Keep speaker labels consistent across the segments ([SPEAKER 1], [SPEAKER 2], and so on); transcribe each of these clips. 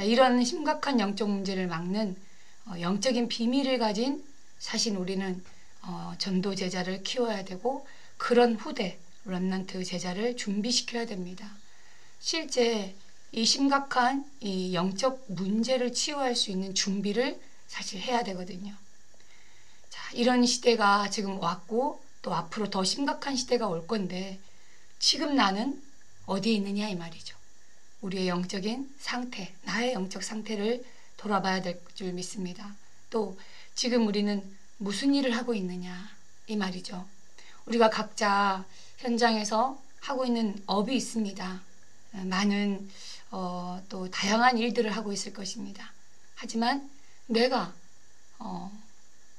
[SPEAKER 1] 이런 심각한 영적 문제를 막는 영적인 비밀을 가진 사실 우리는 전도 제자를 키워야 되고 그런 후대 렘넌트 제자를 준비시켜야 됩니다. 실제 이 심각한 이 영적 문제를 치유할 수 있는 준비를 사실 해야 되거든요. 자, 이런 시대가 지금 왔고 또 앞으로 더 심각한 시대가 올 건데 지금 나는 어디에 있느냐 이 말이죠. 우리의 영적인 상태, 나의 영적 상태를 돌아봐야 될 줄 믿습니다. 또 지금 우리는 무슨 일을 하고 있느냐 이 말이죠. 우리가 각자 현장에서 하고 있는 업이 있습니다. 많은 또 다양한 일들을 하고 있을 것입니다. 하지만 내가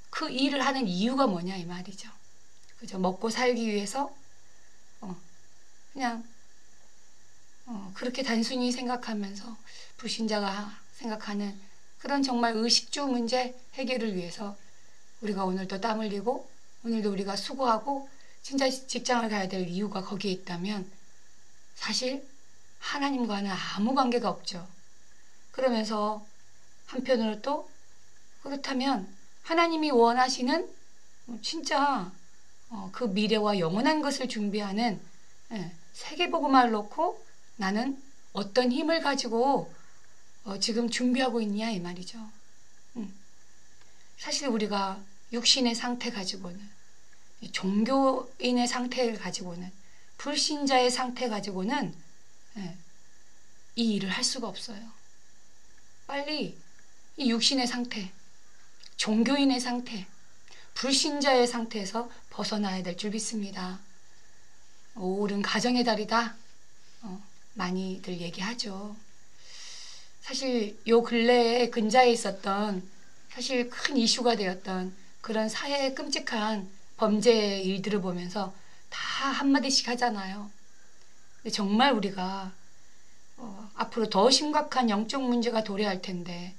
[SPEAKER 1] 그 일을 하는 이유가 뭐냐 이 말이죠. 그죠? 먹고 살기 위해서 그냥 그렇게 단순히 생각하면서 불신자가 생각하는 그런 정말 의식주 문제 해결을 위해서 우리가 오늘도 땀 흘리고 오늘도 우리가 수고하고 진짜 직장을 가야 될 이유가 거기에 있다면 사실 하나님과는 아무 관계가 없죠. 그러면서 한편으로 또 그렇다면 하나님이 원하시는 진짜 그 미래와 영원한 것을 준비하는 세계복음화를 놓고 나는 어떤 힘을 가지고 지금 준비하고 있냐 이 말이죠. 사실 우리가 육신의 상태 가지고는 종교인의 상태를 가지고는 불신자의 상태 가지고는 이 일을 할 수가 없어요. 빨리 이 육신의 상태, 종교인의 상태, 불신자의 상태에서 벗어나야 될 줄 믿습니다. 오늘은 가정의 달이다. 많이들 얘기하죠. 사실 요 근래에 근자에 있었던 사실 큰 이슈가 되었던 그런 사회의 끔찍한 범죄의 일들을 보면서 다 한마디씩 하잖아요. 근데 정말 우리가 앞으로 더 심각한 영적 문제가 도래할 텐데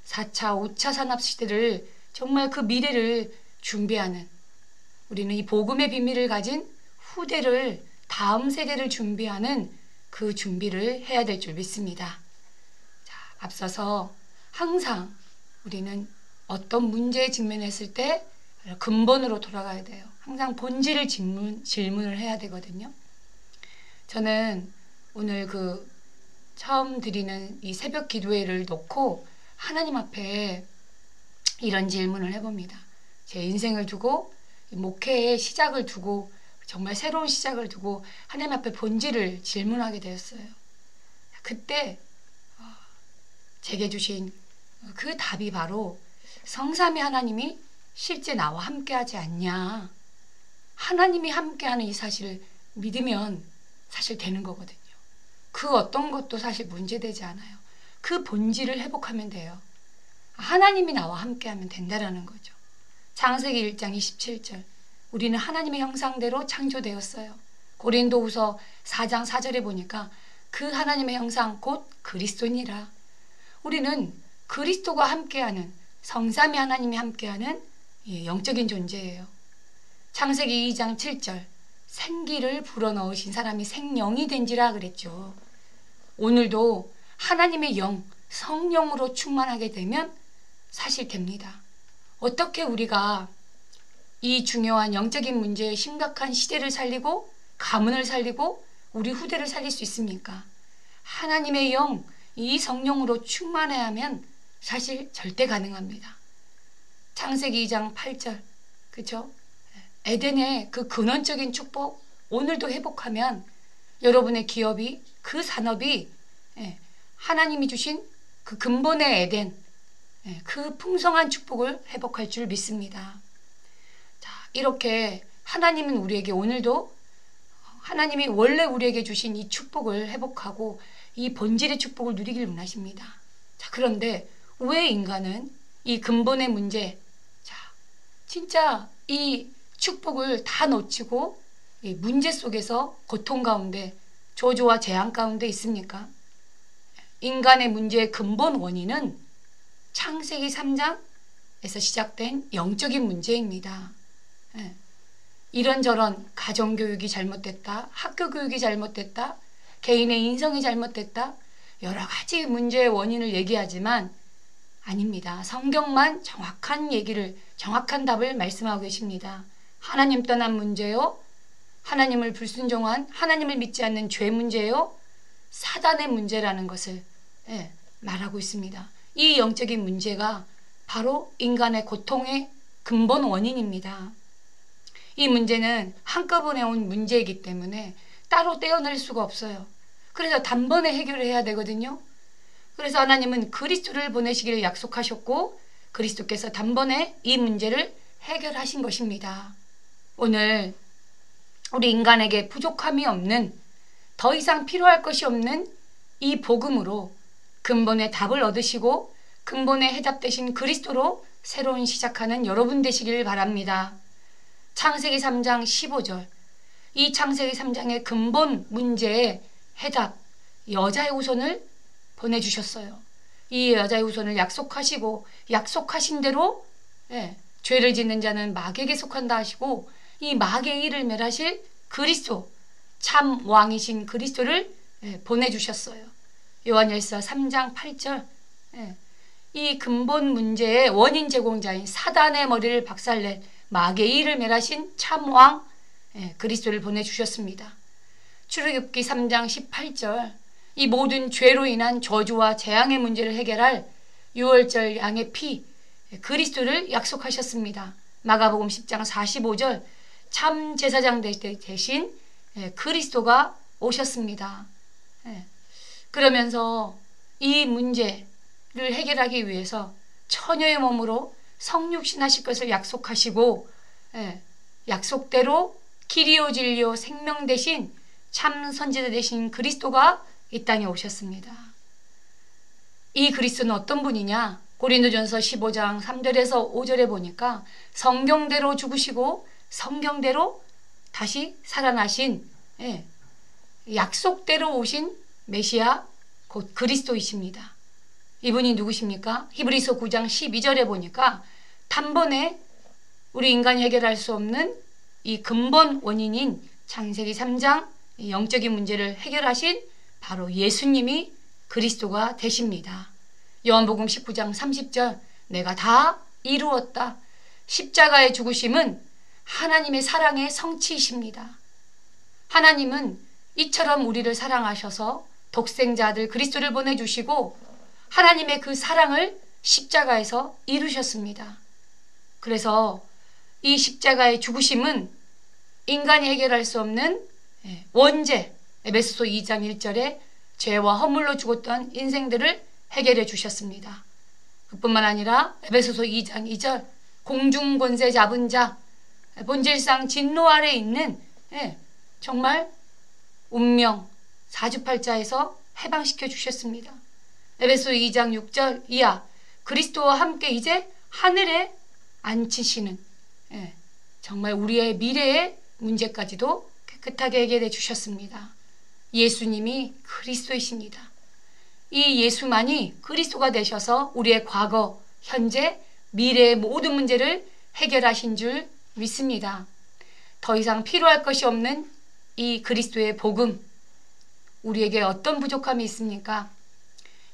[SPEAKER 1] 4차, 5차 산업시대를 정말 그 미래를 준비하는 우리는 이 복음의 비밀을 가진 후대를 다음 세대를 준비하는 그 준비를 해야 될 줄 믿습니다. 자, 앞서서 항상 우리는 어떤 문제에 직면했을 때 근본으로 돌아가야 돼요. 항상 본질을 질문을 해야 되거든요. 저는 오늘 처음 드리는 이 새벽 기도회를 놓고 하나님 앞에 이런 질문을 해봅니다. 제 인생을 두고 목회의 시작을 두고 정말 새로운 시작을 두고 하나님 앞에 본질을 질문하게 되었어요. 그때 제게 주신 그 답이 바로 성삼위 하나님이 실제 나와 함께하지 않냐. 하나님이 함께하는 이 사실을 믿으면 사실 되는 거거든요. 그 어떤 것도 사실 문제되지 않아요. 그 본질을 회복하면 돼요. 하나님이 나와 함께하면 된다라는 거죠. 창세기 1장 27절 우리는 하나님의 형상대로 창조되었어요. 고린도후서 4장 4절에 보니까 그 하나님의 형상 곧 그리스도니라. 우리는 그리스도가 함께하는 성삼위 하나님이 함께하는 영적인 존재예요. 창세기 2장 7절 생기를 불어넣으신 사람이 생명이 된지라 그랬죠. 오늘도 하나님의 영, 성령으로 충만하게 되면 사실 됩니다. 어떻게 우리가 이 중요한 영적인 문제의 심각한 시대를 살리고 가문을 살리고 우리 후대를 살릴 수 있습니까? 하나님의 영, 이 성령으로 충만해야 하면 사실 절대 가능합니다. 창세기 2장 8절 그렇죠? 에덴의 그 근원적인 축복 오늘도 회복하면 여러분의 기업이 그 산업이 하나님이 주신 그 근본의 에덴 그 풍성한 축복을 회복할 줄 믿습니다. 자, 이렇게 하나님은 우리에게 오늘도 하나님이 원래 우리에게 주신 이 축복을 회복하고 이 본질의 축복을 누리길 원하십니다. 자, 그런데 왜 인간은 이 근본의 문제, 자, 진짜 이 축복을 다 놓치고 이 문제 속에서 고통 가운데 저주와 재앙 가운데 있습니까? 인간의 문제의 근본 원인은 창세기 3장에서 시작된 영적인 문제입니다. 이런저런 가정교육이 잘못됐다, 학교교육이 잘못됐다, 개인의 인성이 잘못됐다, 여러 가지 문제의 원인을 얘기하지만 아닙니다. 성경만 정확한 답을 말씀하고 계십니다. 하나님 떠난 문제요, 하나님을 불순종한, 하나님을 믿지 않는 죄 문제요, 사단의 문제라는 것을 말하고 있습니다. 이 영적인 문제가 바로 인간의 고통의 근본 원인입니다. 이 문제는 한꺼번에 온 문제이기 때문에 따로 떼어낼 수가 없어요. 그래서 단번에 해결을 해야 되거든요. 그래서 하나님은 그리스도를 보내시기를 약속하셨고 그리스도께서 단번에 이 문제를 해결하신 것입니다. 오늘 우리 인간에게 부족함이 없는, 더 이상 필요할 것이 없는 이 복음으로 근본의 답을 얻으시고 근본의 해답 되신 그리스도로 새로운 시작하는 여러분 되시길 바랍니다. 창세기 3장 15절, 이 창세기 3장의 근본 문제의 해답, 여자의 후손을 보내주셨어요. 이 여자의 후손을 약속하시고 약속하신 대로 죄를 짓는 자는 마귀에게 속한다 하시고 이 마귀의 일을 멸하실 그리스도, 참 왕이신 그리스도를 보내주셨어요. 요한일서 3장 8절, 이 근본 문제의 원인 제공자인 사단의 머리를 박살낼 마귀의 일을 멸하신 참왕 그리스도를 보내주셨습니다. 출애굽기 3장 18절, 이 모든 죄로 인한 저주와 재앙의 문제를 해결할 유월절 양의 피 그리스도를 약속하셨습니다. 마가복음 10장 45절, 참 제사장 대신 그리스도가 오셨습니다. 그러면서 이 문제를 해결하기 위해서 처녀의 몸으로 성육신하실 것을 약속하시고 약속대로 길이요 진리요 생명 대신 참 선지자 되신 그리스도가 이 땅에 오셨습니다. 이 그리스도는 어떤 분이냐? 고린도전서 15장 3절에서 5절에 보니까 성경대로 죽으시고 성경대로 다시 살아나신 약속대로 오신 메시아 곧 그리스도이십니다. 이분이 누구십니까? 히브리서 9장 12절에 보니까 단번에 우리 인간이 해결할 수 없는 이 근본 원인인 창세기 3장 영적인 문제를 해결하신 바로 예수님이 그리스도가 되십니다. 요한복음 19장 30절, 내가 다 이루었다. 십자가의 죽으심은 하나님의 사랑의 성취이십니다. 하나님은 이처럼 우리를 사랑하셔서 독생자 아들 그리스도를 보내주시고 하나님의 그 사랑을 십자가에서 이루셨습니다. 그래서 이 십자가의 죽으심은 인간이 해결할 수 없는 원죄, 에베소서 2장 1절에 죄와 허물로 죽었던 인생들을 해결해 주셨습니다. 그뿐만 아니라 에베소서 2장 2절, 공중 권세 잡은 자, 본질상 진노 아래 있는 정말 운명 사주팔자에서 해방시켜 주셨습니다. 에베소 2장 6절 이하, 그리스도와 함께 이제 하늘에 앉히시는 정말 우리의 미래의 문제까지도 깨끗하게 해결해 주셨습니다. 예수님이 그리스도이십니다. 이 예수만이 그리스도가 되셔서 우리의 과거, 현재, 미래의 모든 문제를 해결하신 줄 믿습니다. 더 이상 필요할 것이 없는 이 그리스도의 복음, 우리에게 어떤 부족함이 있습니까?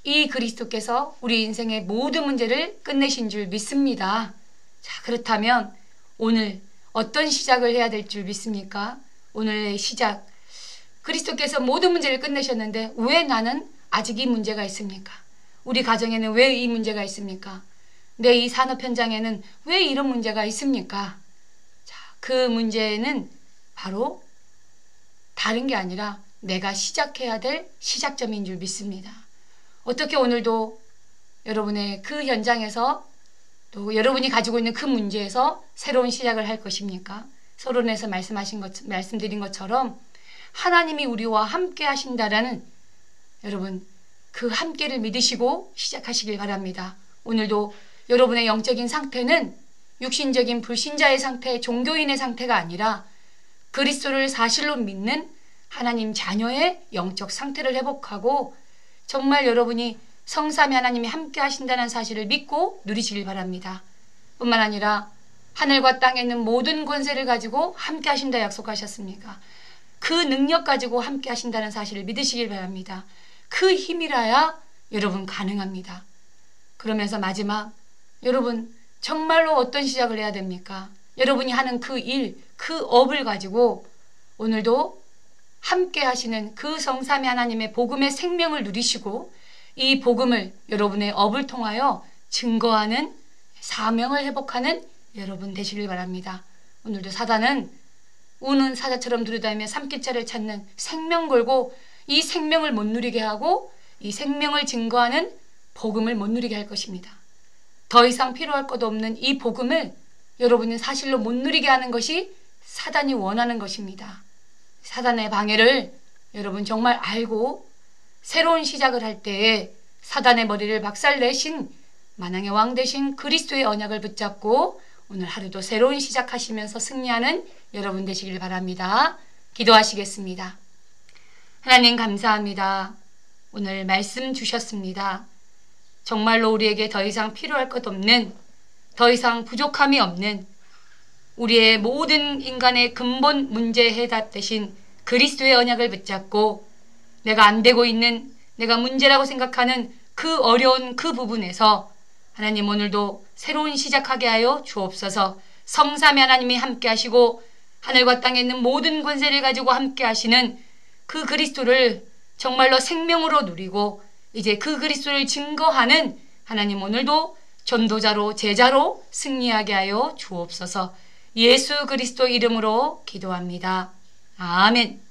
[SPEAKER 1] 이 그리스도께서 우리 인생의 모든 문제를 끝내신 줄 믿습니다. 자, 그렇다면 오늘 어떤 시작을 해야 될 줄 믿습니까? 오늘의 시작, 그리스도께서 모든 문제를 끝내셨는데 왜 나는 아직 이 문제가 있습니까? 우리 가정에는 왜 이 문제가 있습니까? 내 이 산업 현장에는 왜 이런 문제가 있습니까? 자, 그 문제는 바로 다른 게 아니라 내가 시작해야 될 시작점인 줄 믿습니다. 어떻게 오늘도 여러분의 그 현장에서 또 여러분이 가지고 있는 그 문제에서 새로운 시작을 할 것입니까? 서론에서 말씀드린 것처럼 하나님이 우리와 함께 하신다라는 여러분 그 함께를 믿으시고 시작하시길 바랍니다. 오늘도 여러분의 영적인 상태는 육신적인 불신자의 상태, 종교인의 상태가 아니라 그리스도를 사실로 믿는 하나님 자녀의 영적 상태를 회복하고 정말 여러분이 성삼위 하나님이 함께 하신다는 사실을 믿고 누리시길 바랍니다. 뿐만 아니라 하늘과 땅에 있는 모든 권세를 가지고 함께 하신다 약속하셨습니까? 그 능력 가지고 함께 하신다는 사실을 믿으시길 바랍니다. 그 힘이라야 여러분 가능합니다. 그러면서 마지막, 여러분 정말로 어떤 시작을 해야 됩니까? 여러분이 하는 그 일, 그 업을 가지고 오늘도 함께 하시는 그 성삼위 하나님의 복음의 생명을 누리시고 이 복음을 여러분의 업을 통하여 증거하는 사명을 회복하는 여러분 되시길 바랍니다. 오늘도 사단은 우는 사자처럼 두루다니며 삼키자를 찾는 생명 걸고 이 생명을 못 누리게 하고 이 생명을 증거하는 복음을 못 누리게 할 것입니다. 더 이상 필요할 것 없는 이 복음을 여러분은 사실로 못 누리게 하는 것이 사단이 원하는 것입니다. 사단의 방해를 여러분 정말 알고 새로운 시작을 할 때에 사단의 머리를 박살내신 만왕의 왕 되신 그리스도의 언약을 붙잡고 오늘 하루도 새로운 시작하시면서 승리하는 여러분 되시길 바랍니다. 기도하시겠습니다. 하나님 감사합니다. 오늘 말씀 주셨습니다. 정말로 우리에게 더 이상 필요할 것 없는, 더 이상 부족함이 없는 우리의 모든 인간의 근본 문제 해답 대신 그리스도의 언약을 붙잡고 내가 안 되고 있는, 내가 문제라고 생각하는 그 어려운 그 부분에서 하나님 오늘도 새로운 시작하게 하여 주옵소서. 성삼위 하나님이 함께 하시고 하늘과 땅에 있는 모든 권세를 가지고 함께 하시는 그 그리스도를 정말로 생명으로 누리고 이제 그 그리스도를 증거하는 하나님 오늘도 전도자로 제자로 승리하게 하여 주옵소서. 예수 그리스도 이름으로 기도합니다. 아멘.